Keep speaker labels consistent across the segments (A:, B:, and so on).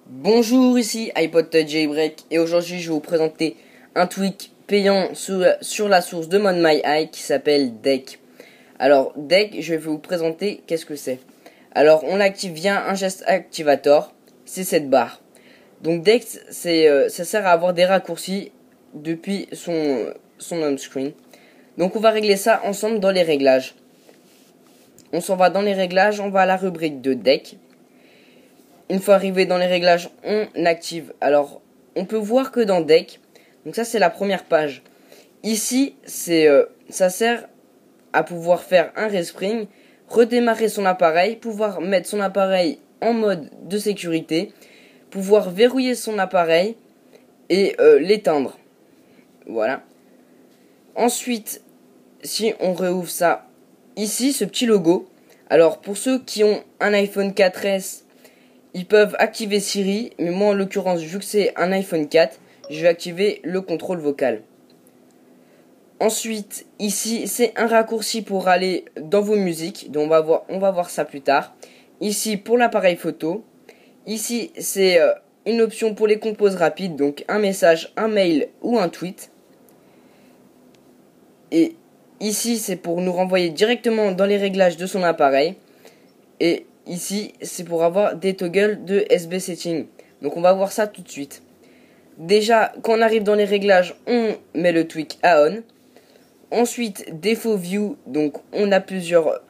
A: Bonjour, ici iPod Touch Jailbreak et aujourd'hui je vais vous présenter un tweak payant sur la source de ModMyEye qui s'appelle Deck. Alors Deck, je vais vous présenter qu'est-ce que c'est. Alors on l'active via un geste activator, c'est cette barre. Donc Deck, ça sert à avoir des raccourcis depuis son home screen. Donc on va régler ça ensemble dans les réglages. On s'en va dans les réglages, on va à la rubrique de Deck. Une fois arrivé dans les réglages, on active. Alors, on peut voir que dans Deck, donc ça c'est la première page. Ici, ça sert à pouvoir faire un respring, redémarrer son appareil, pouvoir mettre son appareil en mode de sécurité, pouvoir verrouiller son appareil et l'éteindre. Voilà. Ensuite, si on réouvre ça, ici, ce petit logo. Alors, pour ceux qui ont un iPhone 4S, ils peuvent activer Siri, mais moi en l'occurrence, vu que c'est un iPhone 4, je vais activer le contrôle vocal. Ensuite, ici, c'est un raccourci pour aller dans vos musiques, donc on va voir ça plus tard. Ici, pour l'appareil photo. Ici, c'est une option pour les composes rapides, donc un message, un mail ou un tweet. Et ici, c'est pour nous renvoyer directement dans les réglages de son appareil. Et ici, c'est pour avoir des toggles de SB Setting. Donc on va voir ça tout de suite. Déjà, quand on arrive dans les réglages, on met le tweak à on. Ensuite, Default View. Donc on a plusieurs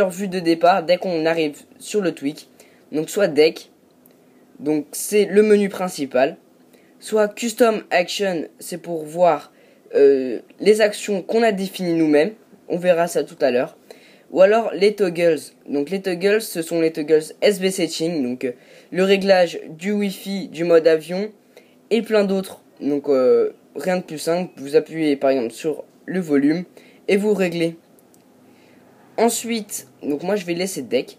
A: vues de départ dès qu'on arrive sur le tweak. Donc soit Deck. Donc c'est le menu principal. Soit Custom Action. C'est pour voir les actions qu'on a définies nous-mêmes. On verra ça tout à l'heure. Ou alors les toggles. Donc les toggles, ce sont les toggles SB Setting. Donc le réglage du Wi-Fi, du mode avion et plein d'autres. Donc rien de plus simple. Vous appuyez par exemple sur le volume et vous réglez. Ensuite, donc moi je vais laisser Deck.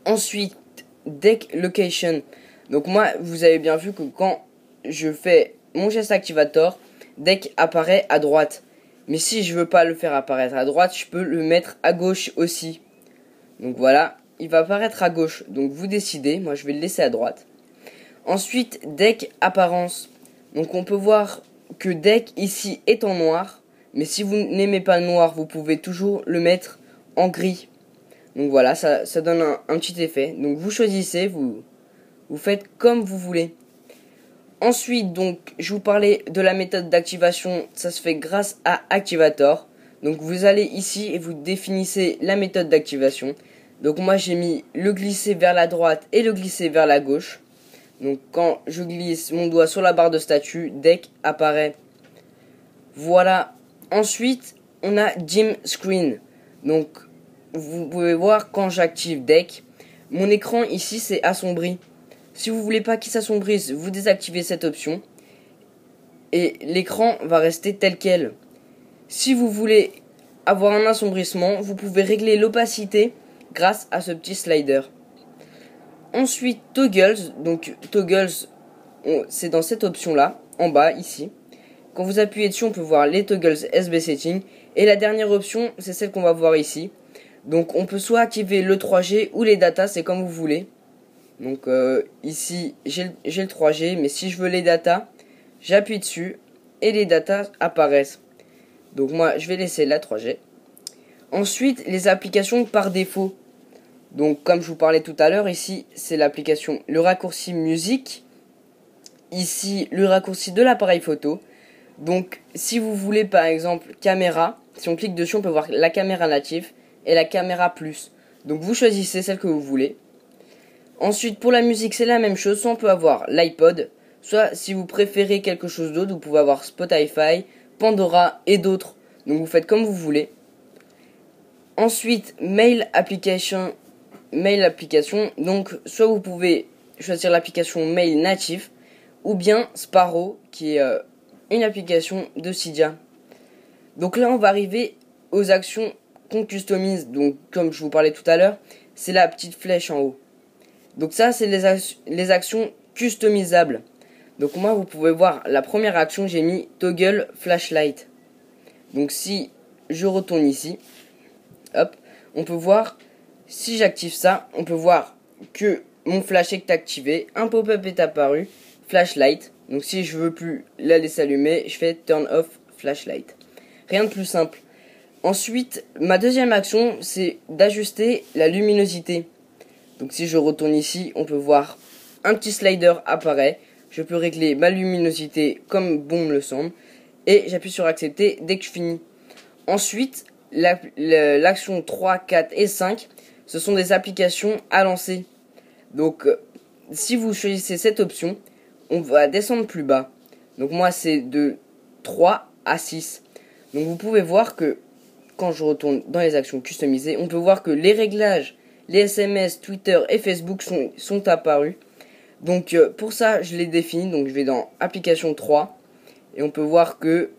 A: Ensuite, Deck Location. Donc moi, vous avez bien vu que quand je fais mon geste activator, Deck apparaît à droite. Mais si je veux pas le faire apparaître à droite, je peux le mettre à gauche aussi. Donc voilà, il va apparaître à gauche. Donc vous décidez, moi je vais le laisser à droite. Ensuite, Deck Apparence. Donc on peut voir que Deck ici est en noir. Mais si vous n'aimez pas le noir, vous pouvez toujours le mettre en gris. Donc voilà, ça donne un petit effet. Donc vous choisissez, vous faites comme vous voulez. Ensuite, donc, je vous parlais de la méthode d'activation. Ça se fait grâce à Activator. Donc, vous allez ici et vous définissez la méthode d'activation. Donc, moi, j'ai mis le glisser vers la droite et le glisser vers la gauche. Donc, quand je glisse mon doigt sur la barre de statut, Deck apparaît. Voilà. Ensuite, on a Dim Screen. Donc, vous pouvez voir quand j'active Deck, mon écran ici, c'est assombri. Si vous voulez pas qu'il s'assombrisse, vous désactivez cette option et l'écran va rester tel quel. Si vous voulez avoir un assombrissement, vous pouvez régler l'opacité grâce à ce petit slider. Ensuite, Toggles. Donc Toggles, c'est dans cette option là, en bas ici. Quand vous appuyez dessus, on peut voir les Toggles SB Setting. Et la dernière option, c'est celle qu'on va voir ici. Donc on peut soit activer le 3G ou les datas, c'est comme vous voulez. Donc ici j'ai le 3G, mais si je veux les datas, j'appuie dessus et les datas apparaissent. Donc moi je vais laisser la 3G. Ensuite les applications par défaut. Donc comme je vous parlais tout à l'heure, ici c'est l'application, le raccourci musique. Ici le raccourci de l'appareil photo. Donc si vous voulez par exemple caméra, si on clique dessus on peut voir la caméra native et la caméra plus. Donc vous choisissez celle que vous voulez. Ensuite, pour la musique, c'est la même chose. Soit on peut avoir l'iPod, soit si vous préférez quelque chose d'autre, vous pouvez avoir Spotify, Pandora et d'autres. Donc vous faites comme vous voulez. Ensuite, Mail Application. Donc, soit vous pouvez choisir l'application Mail native, ou bien Sparrow, qui est une application de Cydia. Donc là, on va arriver aux actions qu'on customise. Donc, comme je vous parlais tout à l'heure, c'est la petite flèche en haut. Donc ça, c'est les actions customisables. Donc moi, vous pouvez voir, la première action, j'ai mis Toggle Flashlight. Donc si je retourne ici, hop, on peut voir, si j'active ça, on peut voir que mon flash est activé, un pop-up est apparu, flashlight. Donc si je veux plus la laisser allumer, je fais turn off flashlight. Rien de plus simple. Ensuite, ma deuxième action, c'est d'ajuster la luminosité. Donc si je retourne ici, on peut voir un petit slider apparaît. Je peux régler ma luminosité comme bon me le semble. Et j'appuie sur accepter dès que je finis. Ensuite, l'action 3, 4 et 5, ce sont des applications à lancer. Donc si vous choisissez cette option, on va descendre plus bas. Donc moi c'est de 3 à 6. Donc vous pouvez voir que quand je retourne dans les actions customisées, on peut voir que les réglages, les SMS, Twitter et Facebook sont apparus. Donc pour ça je les définis. Donc je vais dans application 3 et on peut voir que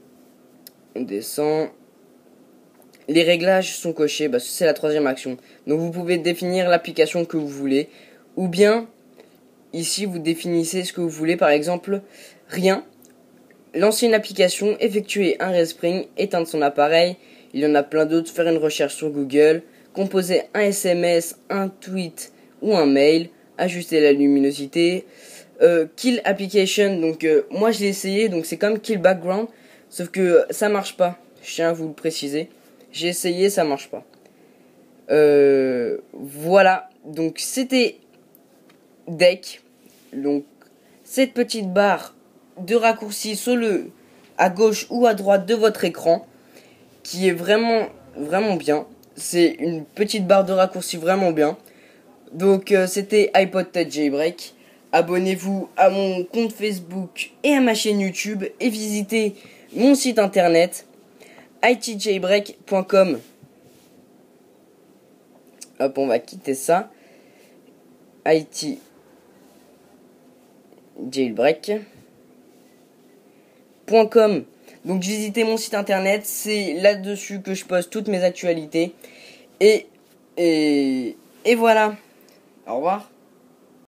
A: on descend. Les réglages sont cochés, c'est la troisième action. Donc vous pouvez définir l'application que vous voulez. Ou bien ici vous définissez ce que vous voulez. Par exemple rien. Lancer une application, effectuer un respring, éteindre son appareil. Il y en a plein d'autres. Faire une recherche sur Google. Composer un SMS, un tweet ou un mail. Ajuster la luminosité. Kill application. Donc moi je l'ai essayé. Donc c'est comme kill background. Sauf que ça marche pas. Je tiens à vous le préciser. J'ai essayé, ça marche pas. Voilà. Donc c'était Deck. Donc cette petite barre de raccourci à gauche ou à droite de votre écran qui est vraiment bien. C'est une petite barre de raccourci vraiment bien. Donc c'était iPod Touch Jailbreak. Abonnez-vous à mon compte Facebook et à ma chaîne YouTube et visitez mon site internet itjailbreak.com. Hop, on va quitter ça. itjailbreak.com. Donc visitez mon site internet, c'est là-dessus que je poste toutes mes actualités. Et voilà. Au revoir.